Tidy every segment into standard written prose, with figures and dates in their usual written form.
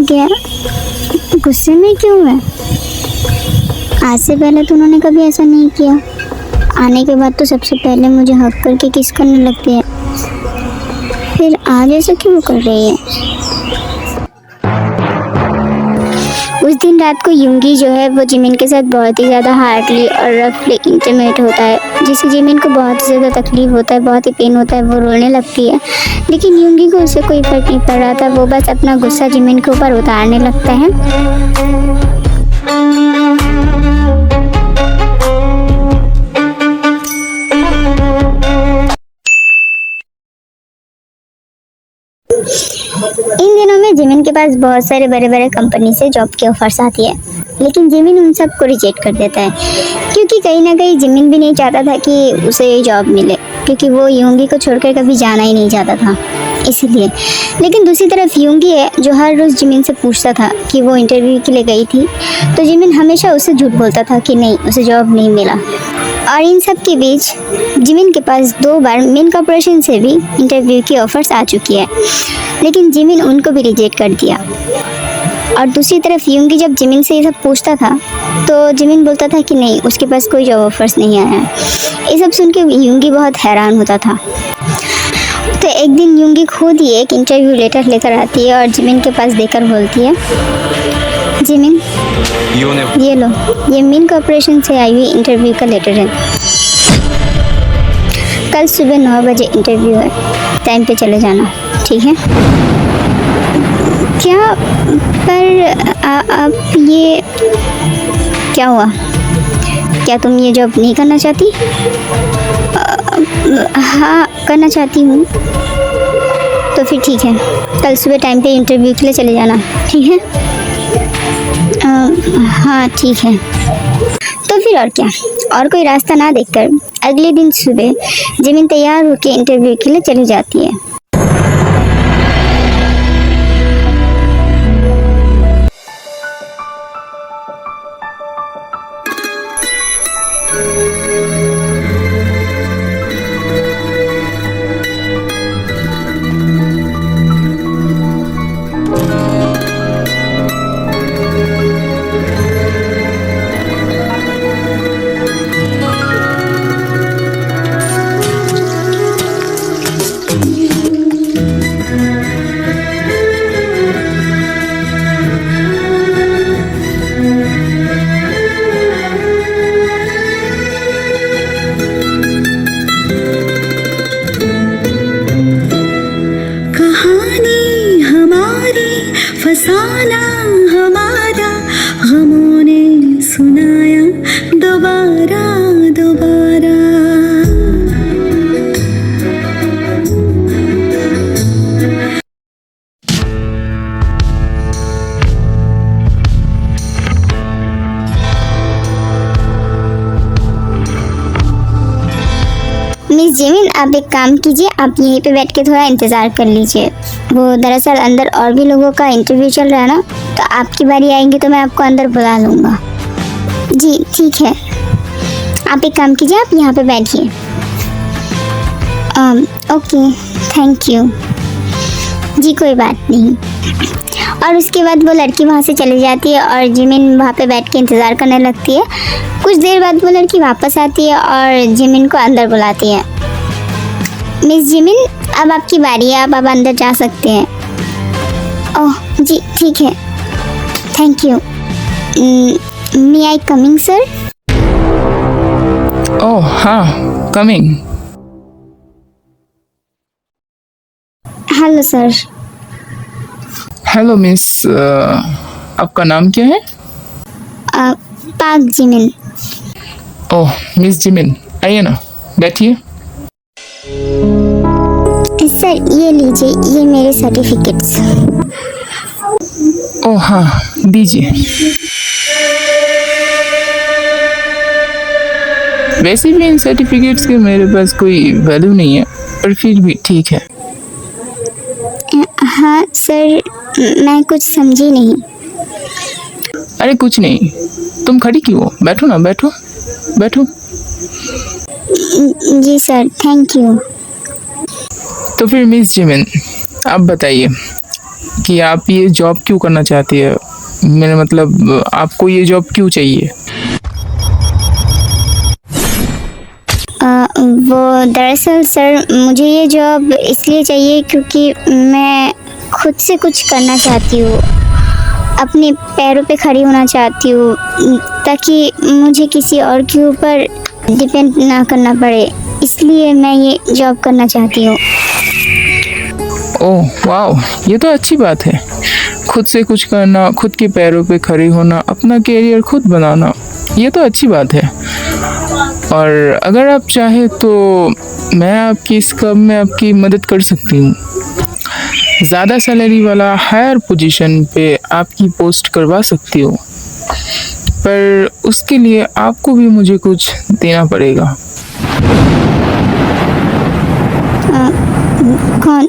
गया? गुस्से में क्यों है? आज से पहले तो उन्होंने कभी ऐसा नहीं किया। आने के बाद तो सबसे पहले मुझे हक करके किस करने लगते हैं, फिर आज ऐसा क्यों कर रही है? उस दिन रात को यूंगी जो है वो जिमिन के साथ बहुत ही ज़्यादा हार्डली और रफली इंटीमेट होता है, जिससे जिमिन को बहुत ही ज़्यादा तकलीफ होता है, बहुत ही पेन होता है, वो रोने लगती है। लेकिन यूंगी को उससे कोई फ़र्क नहीं पड़ रहा था, वो बस अपना गुस्सा जिमिन के ऊपर उतारने लगता है। इन दिनों में जिमिन के पास बहुत सारे बड़े बड़े कंपनी से जॉब की ऑफर्स आती है, लेकिन जिमिन उन सब को रिजेक्ट कर देता है, क्योंकि कहीं ना कहीं जिमिन भी नहीं चाहता था कि उसे ये जॉब मिले, क्योंकि वो यूंगी को छोड़कर कभी जाना ही नहीं चाहता था, इसीलिए। लेकिन दूसरी तरफ यूंगी है जो हर रोज़ जिमिन से पूछता था कि वो इंटरव्यू के लिए गई थी, तो जिमिन हमेशा उससे झूठ बोलता था कि नहीं, उसे जॉब नहीं मिला। और इन सब के बीच जिमिन के पास 2 बार मेन कॉर्पोरेशन से भी इंटरव्यू की ऑफर्स आ चुकी है, लेकिन जिमिन उनको भी रिजेक्ट कर दिया। और दूसरी तरफ यूंगी जब जिमिन से ये सब पूछता था तो जिमिन बोलता था कि नहीं, उसके पास कोई जॉब ऑफर्स नहीं आया है। ये सब सुन के यूंगी बहुत हैरान होता था। तो एक दिन यूंगी खुद ही एक इंटरव्यू लेटर लेकर आती है और जिमिन के पास देकर बोलती है, जिमिन ये लो, ये मेन कॉर्पोरेशन से आई हुई इंटरव्यू का लेटर है। कल सुबह 9 बजे इंटरव्यू है, टाइम पे चले जाना, ठीक है? क्या? पर आप ये क्या हुआ? क्या तुम ये जॉब नहीं करना चाहती? हाँ, करना चाहती हूँ। तो फिर ठीक है, कल सुबह टाइम पे इंटरव्यू के लिए चले जाना, ठीक है? हाँ ठीक है। तो फिर और क्या, और कोई रास्ता ना देखकर अगले दिन सुबह जिमिन तैयार होकर इंटरव्यू के लिए चली जाती है। फसाना हमारा गमों ने सुनाया दोबारा दोबारा। मिस जिमिन, आप एक काम कीजिए, आप यहीं पे बैठ के थोड़ा इंतज़ार कर लीजिए। वो दरअसल अंदर और भी लोगों का इंटरव्यू चल रहा है ना, तो आपकी बारी आएंगी तो मैं आपको अंदर बुला लूँगा। जी ठीक है, आप एक काम कीजिए, आप यहाँ पे बैठिए। Okay, thank you. जी कोई बात नहीं। और उसके बाद वो लड़की वहाँ से चली जाती है और जिमिन वहाँ पे बैठ के इंतज़ार करने लगती है। कुछ देर बाद वो लड़की वापस आती है और जिमिन को अंदर बुलाती है। मिस जिमिन, अब आपकी बारी है, आप अब अंदर जा सकते हैं। ओह जी ठीक है, thank you. May I come in sir? Oh हाँ, come in. Hello sir. Hello miss, आपका नाम क्या है? पाक जिमिन। ओह मिस जिमिन, आइए ना, बैठिए। सर ये लीजिए, ये मेरे सर्टिफिकेट्स। ओह हाँ, दीजिए। वैसे भी इन सर्टिफिकेट्स के मेरे पास कोई वैल्यू नहीं है, पर फिर भी ठीक है। हाँ सर, मैं कुछ समझी नहीं। अरे कुछ नहीं, तुम खड़ी क्यों हो? बैठो ना, बैठो बैठो। जी सर, थैंक यू। तो फिर मिस जिमिन, आप बताइए, कि आप ये जॉब क्यों करना चाहती है, मेरा मतलब आपको ये जॉब क्यों चाहिए? वो दरअसल सर मुझे ये जॉब इसलिए चाहिए क्योंकि मैं खुद से कुछ करना चाहती हूँ, अपने पैरों पे खड़ी होना चाहती हूँ, ताकि मुझे किसी और के ऊपर डिपेंड ना करना पड़े, इसलिए मैं ये जॉब करना चाहती हूँ। ओह वाह, ये तो अच्छी बात है। खुद से कुछ करना, खुद के पैरों पे खड़ी होना, अपना कैरियर खुद बनाना, ये तो अच्छी बात है। और अगर आप चाहे तो मैं आपकी इस काम में आपकी मदद कर सकती हूँ। ज़्यादा सैलरी वाला हायर पोजीशन पे आपकी पोस्ट करवा सकती हूँ, पर उसके लिए आपको भी मुझे कुछ देना पड़ेगा। कौन?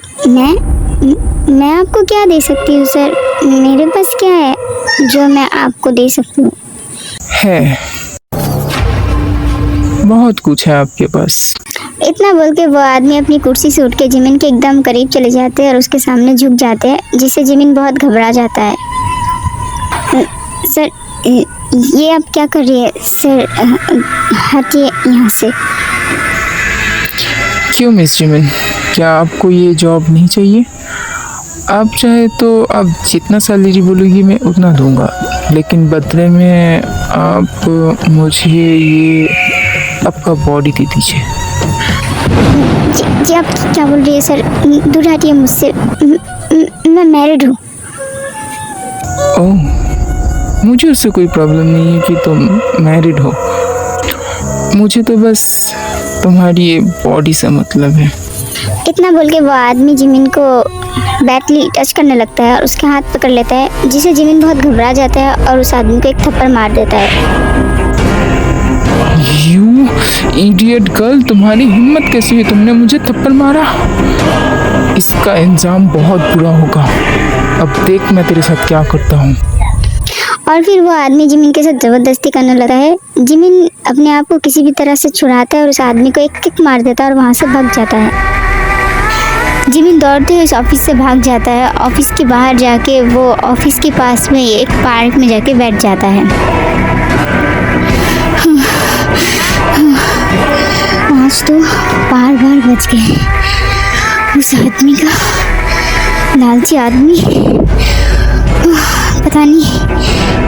मैं आपको क्या दे सकती हूँ सर? मेरे पास क्या है जो मैं आपको दे सकती हूँ? है, बहुत कुछ है आपके पास। इतना बोल के वो आदमी अपनी कुर्सी से उठ के जिमिन के एकदम करीब चले जाते हैं और उसके सामने झुक जाते हैं, जिससे जिमिन बहुत घबरा जाता है। सर ये आप क्या कर रही है? सर हटिए यहाँ से। क्यों मिस जिमिन, क्या आपको ये जॉब नहीं चाहिए? आप चाहे तो आप जितना सैलरी बोलोगी मैं उतना दूंगा, लेकिन बदले में आप मुझे ये आपका बॉडी दे दीजिए। जी आप क्या बोल रही है सर? दूर हटिए मुझसे, मैं मैरिड हूँ। ओह, मुझे उससे कोई प्रॉब्लम नहीं है कि तुम मैरिड हो, मुझे तो बस तुम्हारी ये बॉडी से मतलब है। इतना बोल के वो आदमी जिमिन को बैटली टच करने लगता है और उसके हाथ पकड़ लेता है, जिससे जिमिन बहुत घबरा जाता है और उस आदमी को एक थप्पड़ मार देता है। यू इडियट गर्ल, तुम्हारी हिम्मत कैसी हुई? तुमने मुझे थप्पड़ मारा? इसका इंजाम बहुत बुरा होगा। अब देख मैं तेरे साथ क्या करता हूँ। और फिर वो आदमी जिमिन के साथ ज़बरदस्ती करने लगा है। जिमिन अपने आप को किसी भी तरह से छुड़ाता है और उस आदमी को एक किक मार देता है और वहाँ से भाग जाता है। जिमिन दौड़ते हुए उस ऑफिस से भाग जाता है। ऑफिस के बाहर जाके वो ऑफिस के पास में एक पार्क में जाके बैठ जाता है। आज तो बार बच गए। उस आदमी का, लालची आदमी, पता नहीं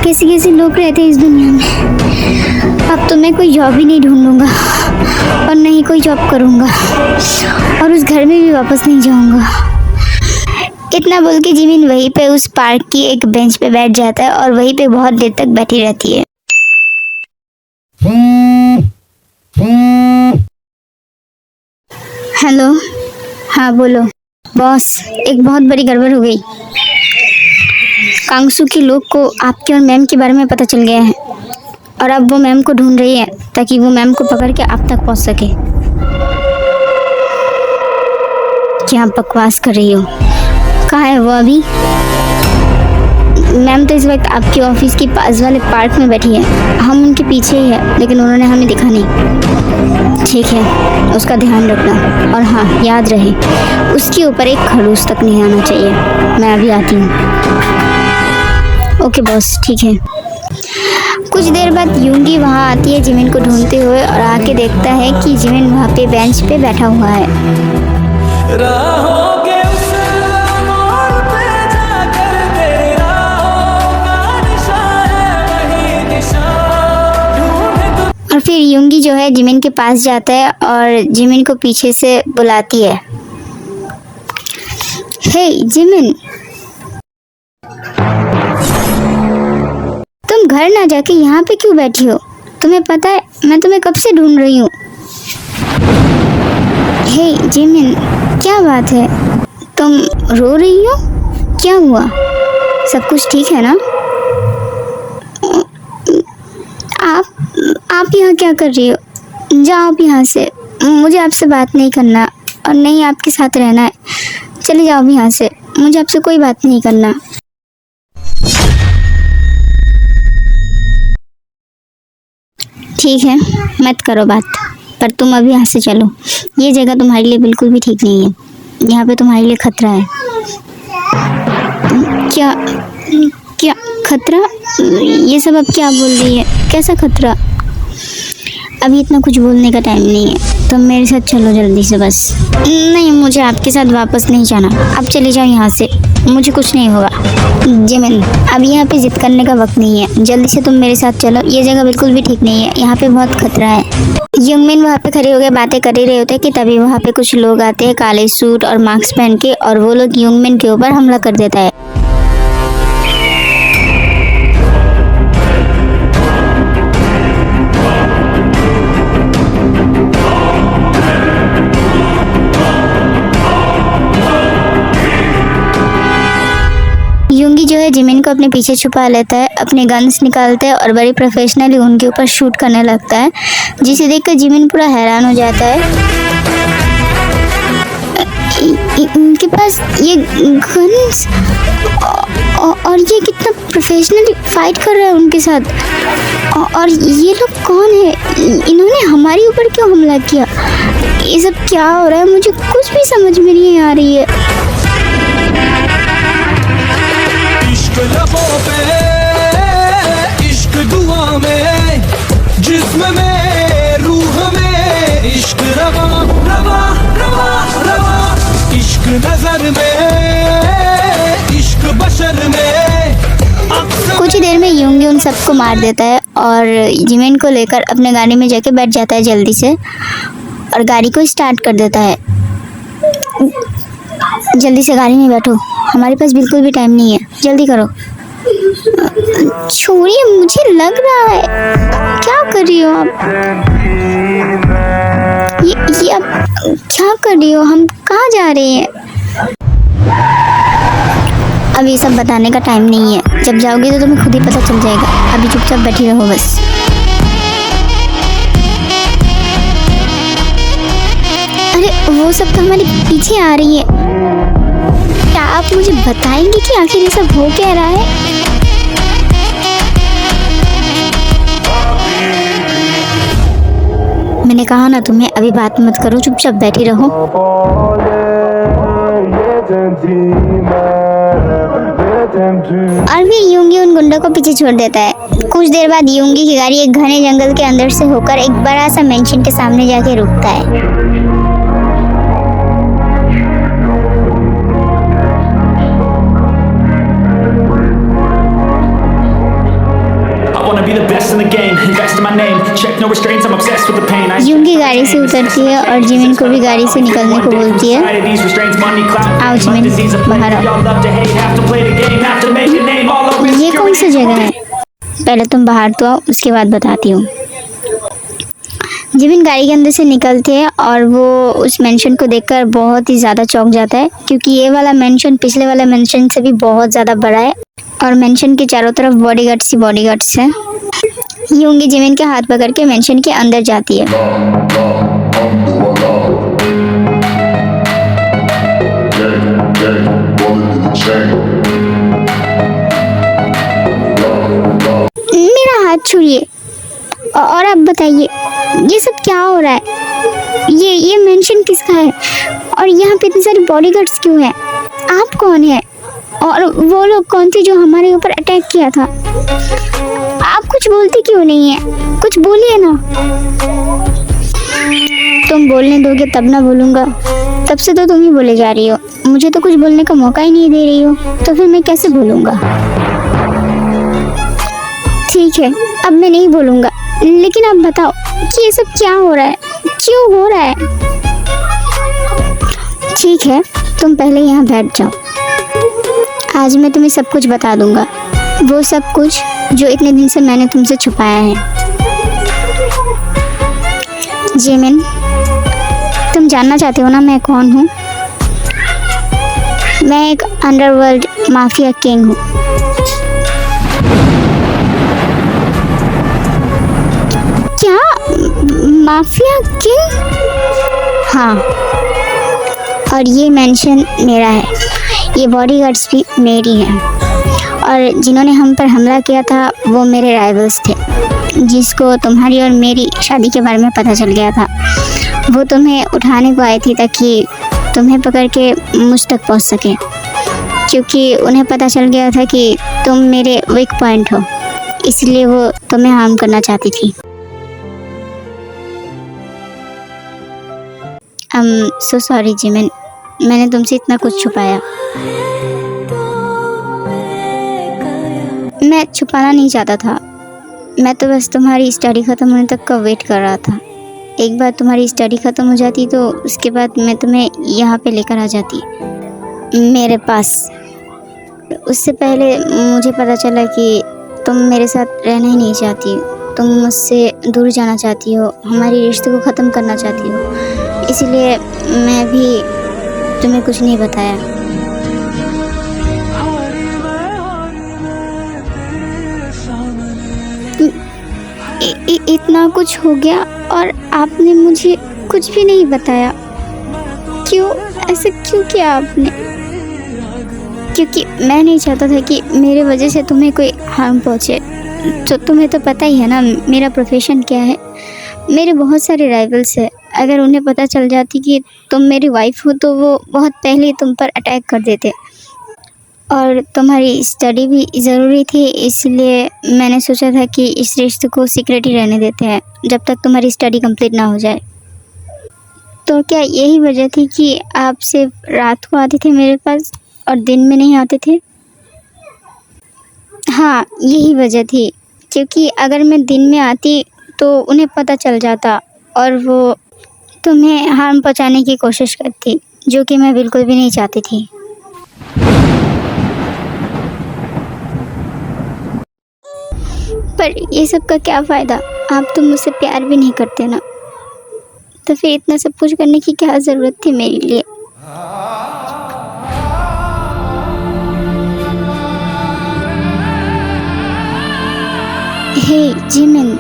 कैसे कैसे लोग रहते हैं इस दुनिया में। अब तो मैं कोई जॉब ही नहीं ढूंढूंगा और नहीं कोई जॉब करूंगा और उस घर में भी वापस नहीं जाऊंगा। इतना बोल के जिमिन वहीं पे उस पार्क की एक बेंच पे बैठ जाता है और वहीं पे बहुत देर तक बैठी रहती है। हेलो, हाँ बोलो। बॉस, एक बहुत बड़ी गड़बड़ हो गई। कांगसू के लोग को आपके और मैम के बारे में पता चल गया है और अब वो मैम को ढूंढ रही है ताकि वो मैम को पकड़ के आप तक पहुंच सके। क्या बकवास कर रही हो? कहाँ है वो अभी? मैम तो इस वक्त आपके ऑफिस के पास वाले पार्क में बैठी है। हम उनके पीछे ही है, लेकिन उन्होंने हमें दिखा नहीं। ठीक है, उसका ध्यान रखना और हाँ याद रहे, उसके ऊपर एक खड़ूस तक नहीं आना चाहिए। मैं अभी आती हूँ। ओके बॉस, ठीक है। कुछ देर बाद यूंगी वहाँ आती है जिमिन को ढूंढते हुए और आके देखता है कि जिमिन वहाँ पे बेंच पे बैठा हुआ है। और फिर यूंगी जो है जिमिन के पास जाता है और जिमिन को पीछे से बुलाती है। हे जिमिन, तुम घर ना जाके यहाँ पे क्यों बैठी हो? तुम्हें पता है मैं तुम्हें कब से ढूंढ रही हूँ। हे जिमिन, क्या बात है? तुम रो रही हो? क्या हुआ? सब कुछ ठीक है ना? आप यहाँ क्या कर रही हो? जाओ आप यहाँ से, मुझे आपसे बात नहीं करना और नहीं आपके साथ रहना है। चले जाओ अब यहाँ से, मुझे आपसे कोई बात नहीं करना। ठीक है, मत करो बात, पर तुम अभी यहाँ से चलो। ये जगह तुम्हारे लिए बिल्कुल भी ठीक नहीं है। यहाँ पे तुम्हारे लिए खतरा है। खतरा? ये सब अब क्या बोल रही है? कैसा खतरा? अभी इतना कुछ बोलने का टाइम नहीं है, तुम मेरे साथ चलो जल्दी से बस। नहीं, मुझे आपके साथ वापस नहीं जाना, आप चले जाओ यहाँ से, मुझे कुछ नहीं होगा। जिमिन, अभी यहाँ पे जिद करने का वक्त नहीं है, जल्दी से तुम मेरे साथ चलो, ये जगह बिल्कुल भी ठीक नहीं है, यहाँ पे बहुत खतरा है। युंगमिन वहाँ पे खड़े हो गए बातें कर ही रहे होते कि तभी वहाँ पे कुछ लोग आते हैं काले सूट और मास्क पहन के, और वो लोग युंगमिन के ऊपर हमला कर देता है। युंगी जो है जिमिन को अपने पीछे छुपा लेता है, अपने गन्स निकालता है और बड़ी प्रोफेशनली उनके ऊपर शूट करने लगता है, जिसे देखकर जिमिन पूरा हैरान हो जाता है। इनके पास ये गन्स और ये कितना प्रोफेशनली फाइट कर रहा है उनके साथ। और ये लोग कौन है? इन्होंने हमारे ऊपर क्यों हमला किया? ये सब क्या हो रहा है? मुझे कुछ भी समझ में नहीं आ रही है। इश्क लबों पे, इश्क दुआ में, जिस्म में, रूह में, इश्क रवा रवा रवा रवा, इश्क नजर में, इश्क बशर में। कुछ ही देर में युंगी उन सबको मार देता है और जिमिन को लेकर अपने गाड़ी में जाके बैठ जाता है जल्दी से, और गाड़ी को स्टार्ट कर देता है। जल्दी से गाड़ी में बैठो, हमारे पास बिल्कुल भी टाइम नहीं है, जल्दी करो। छोड़िए, मुझे लग रहा है। क्या कर रही हो आप? ये आप क्या कर रही हो? हम कहाँ जा रहे हैं? अब ये सब बताने का टाइम नहीं है, जब जाओगी तो तुम्हें खुद ही पता चल जाएगा। अभी चुपचाप बैठी रहो बस। अरे वो सब तो हमारे पीछे आ रही है। क्या आप मुझे बताएंगे कि आखिर ये सब हो क्या रहा है? मैंने कहा ना तुम्हें अभी बात मत करो, चुपचाप बैठी रहो। और फिर युंगी उन गुंडों को पीछे छोड़ देता है। कुछ देर बाद युंगी की गाड़ी एक घने जंगल के अंदर से होकर एक बड़ा सा मेंशन के सामने जाके रुकता है। युंगी गाड़ी से उतरती है और जिमिन को भी गाड़ी से निकलने को बोलती है। आओ जिमिन, बाहर आओ। ये कौन सी जगह है? पहले तुम बाहर तो आओ, उसके बाद बताती हूँ। जिमिन गाड़ी के अंदर से निकलते हैं और वो उस मेंशन को देखकर बहुत ही ज़्यादा चौंक जाता है, क्योंकि ये वाला मेंशन पिछले वाला मेंशन से भी बहुत ज़्यादा बड़ा है और मेंशन के चारों तरफ बॉडीगार्ड्स ही बॉडीगार्ड्स हैं। युंगी जिमिन के हाथ पकड़ के मेंशन के अंदर जाती है। मेरा हाथ छूइए और अब बताइए ये सब क्या हो रहा है? ये मेंशन किसका है और यहाँ पे इतने सारे बॉडीगार्ड्स क्यों हैं? आप कौन है और वो लोग कौन थे जो हमारे ऊपर अटैक किया था? आप कुछ बोलते क्यों नहीं है? कुछ बोलिए ना। तुम बोलने दोगे तब ना बोलूँगा। तब से तो तुम ही बोले जा रही हो, मुझे तो कुछ बोलने का मौका ही नहीं दे रही हो, तो फिर मैं कैसे बोलूँगा? ठीक है, अब मैं नहीं बोलूँगा, लेकिन आप बताओ कि ये सब क्या हो रहा है, क्यों हो रहा है? ठीक है, तुम पहले यहाँ बैठ जाओ। आज मैं तुम्हें सब कुछ बता दूँगा, वो सब कुछ जो इतने दिन से मैंने तुमसे छुपाया है। जिमिन, तुम जानना चाहते हो ना मैं कौन हूँ? मैं एक अंडरवर्ल्ड माफिया किंग हूँ। क्या? Mafia king? हाँ, और ये मेंशन मेरा है, ये बॉडीगार्ड्स भी मेरी हैं, और जिन्होंने हम पर हमला किया था वो मेरे राइवल्स थे, जिसको तुम्हारी और मेरी शादी के बारे में पता चल गया था। वो तुम्हें उठाने को आई थी ताकि तुम्हें पकड़ के मुझ तक पहुंच सके। क्योंकि उन्हें पता चल गया था कि तुम मेरे वीक पॉइंट हो, इसलिए वो तुम्हें हार्म करना चाहती थी। सो सॉरी जिमिन, मैंने तुमसे इतना कुछ छुपाया। मैं छुपाना नहीं चाहता था, मैं तो बस तुम्हारी स्टडी ख़त्म होने तक का वेट कर रहा था। एक बार तुम्हारी स्टडी ख़त्म हो जाती तो उसके बाद मैं तुम्हें यहाँ पे लेकर आ जाती मेरे पास। उससे पहले मुझे पता चला कि तुम मेरे साथ रहना ही नहीं चाहती, तुम मुझसे दूर जाना चाहती हो, हमारी रिश्ते को ख़त्म करना चाहती हो, इसलिए मैं भी तुम्हें कुछ नहीं बताया। इतना कुछ हो गया और आपने मुझे कुछ भी नहीं बताया। क्यों, ऐसे क्यों किया आपने? क्योंकि मैं नहीं चाहता था कि मेरे वजह से तुम्हें कोई हार्म पहुँचे। तो तुम्हें तो पता ही है ना मेरा प्रोफेशन क्या है। मेरे बहुत सारे राइवल्स हैं, अगर उन्हें पता चल जाती कि तुम मेरी वाइफ हो तो वो बहुत पहले तुम पर अटैक कर देते। और तुम्हारी स्टडी भी ज़रूरी थी, इसलिए मैंने सोचा था कि इस रिश्ते को सीक्रेट ही रहने देते हैं जब तक तुम्हारी स्टडी कंप्लीट ना हो जाए। तो क्या यही वजह थी कि आप सिर्फ रात को आते थे मेरे पास और दिन में नहीं आते थे? हाँ, यही वजह थी, क्योंकि अगर मैं दिन में आती तो उन्हें पता चल जाता और वो तुम्हें हार्म पहुंचाने की कोशिश करती, जो कि मैं बिल्कुल भी नहीं चाहती थी। पर ये सब का क्या फ़ायदा, आप तो मुझसे प्यार भी नहीं करते ना, तो फिर इतना सब कुछ करने की क्या ज़रूरत थी मेरे लिए? हे जिमिन,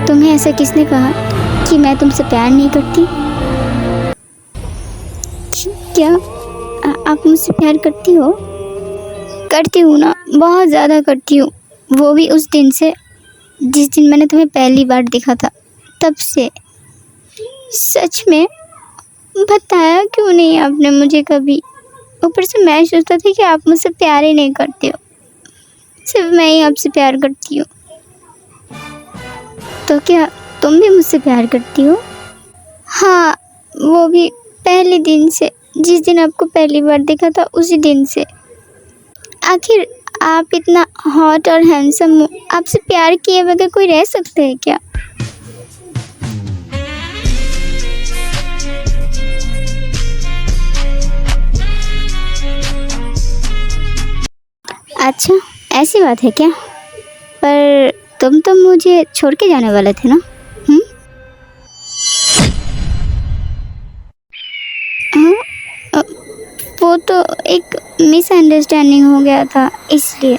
तुम्हें ऐसा किसने कहा कि मैं तुमसे प्यार नहीं करती? क्या आप मुझसे प्यार करती हो? करती हूँ ना, बहुत ज़्यादा करती हूँ, वो भी उस दिन से जिस दिन मैंने तुम्हें पहली बार देखा था, तब से। सच में बताया क्यों नहीं आपने मुझे कभी? ऊपर से मैं सोचता था कि आप मुझसे प्यार ही नहीं करते हो, सिर्फ मैं ही आपसे प्यार करती हूँ। तो क्या तुम भी मुझसे प्यार करती हो? हाँ, वो भी पहले दिन से, जिस दिन आपको पहली बार देखा था उसी दिन से। आखिर आप इतना हॉट और हैंडसम हो, आपसे प्यार किए बगैर कोई रह सकता है क्या? अच्छा, ऐसी बात है क्या? पर तुम तो मुझे छोड़ के जाने वाले थे ना? हाँ, वो तो एक मिसअंडरस्टैंडिंग हो गया था, इसलिए।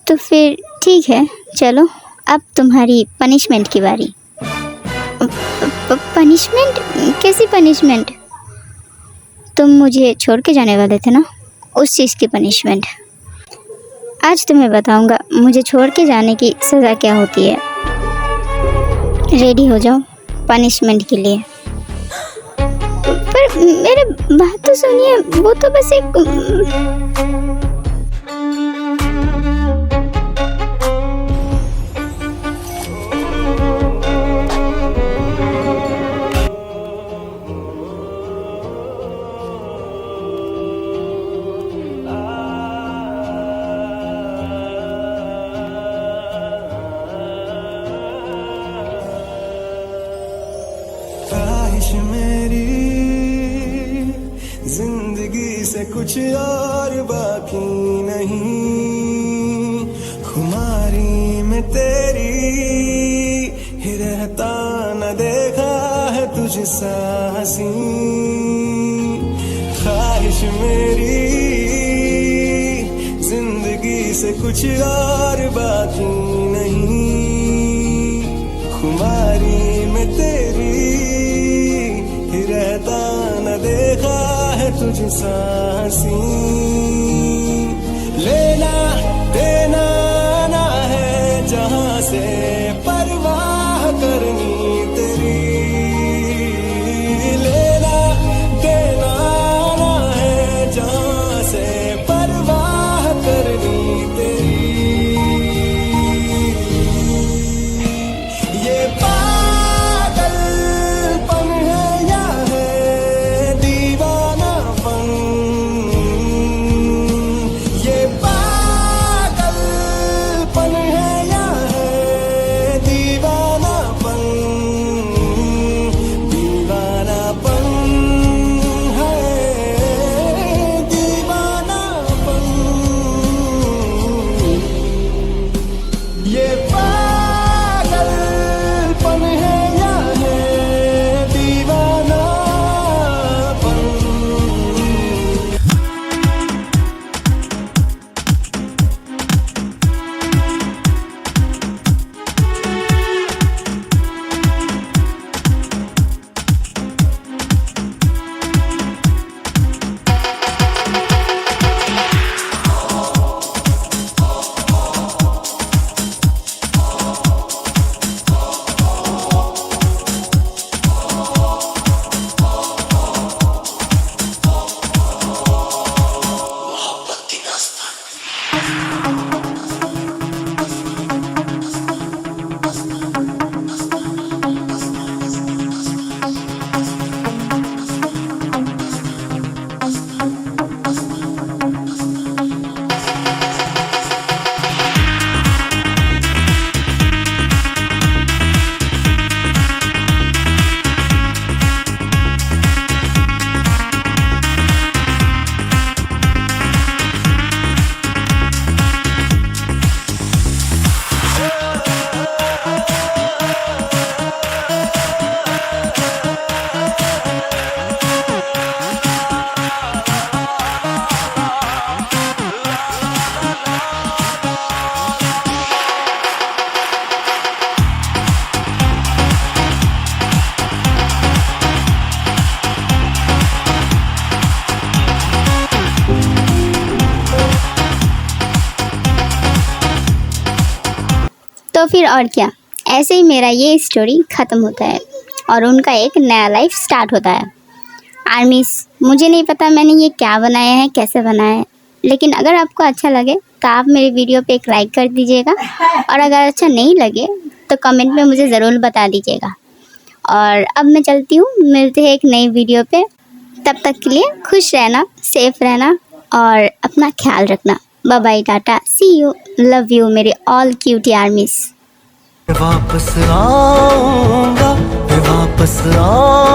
तो फिर ठीक है, चलो अब तुम्हारी पनिशमेंट की बारी। पनिशमेंट? कैसी पनिशमेंट? तुम मुझे छोड़ के जाने वाले थे ना, उस चीज़ की पनिशमेंट। आज तुम्हें बताऊंगा मुझे छोड़ के जाने की सज़ा क्या होती है। रेडी हो जाओ पनिशमेंट के लिए। पर मेरे बात तो सुनिए, वो तो बस एक ख्वाहिश मेरी जिंदगी से कुछ और बाकी नहीं, खुमारी में तेरी ही रहता न देखा है तुझसा हंसी। ख्वाहिश मेरी जिंदगी से कुछ और बाकी नहीं, खुमारी में तेरी ही रहता न देखा है तुझसा हंसी। लेना देना ना है जहां से परवाह करना तो फिर और क्या, ऐसे ही मेरा ये स्टोरी ख़त्म होता है और उनका एक नया लाइफ स्टार्ट होता है। आर्मीज़, मुझे नहीं पता मैंने ये क्या बनाया है, कैसे बनाया है, लेकिन अगर आपको अच्छा लगे तो आप मेरे वीडियो पे एक लाइक कर दीजिएगा और अगर अच्छा नहीं लगे तो कमेंट में मुझे ज़रूर बता दीजिएगा। और अब मैं चलती हूँ, मिलते हैं एक नई वीडियो पे। तब तक के लिए खुश रहना, सेफ रहना और अपना ख्याल रखना। Bye bye, tata, see you, love you मेरे ऑल क्यूटी आर्मीज़। वापस आऊंगा, वापस आऊंगा।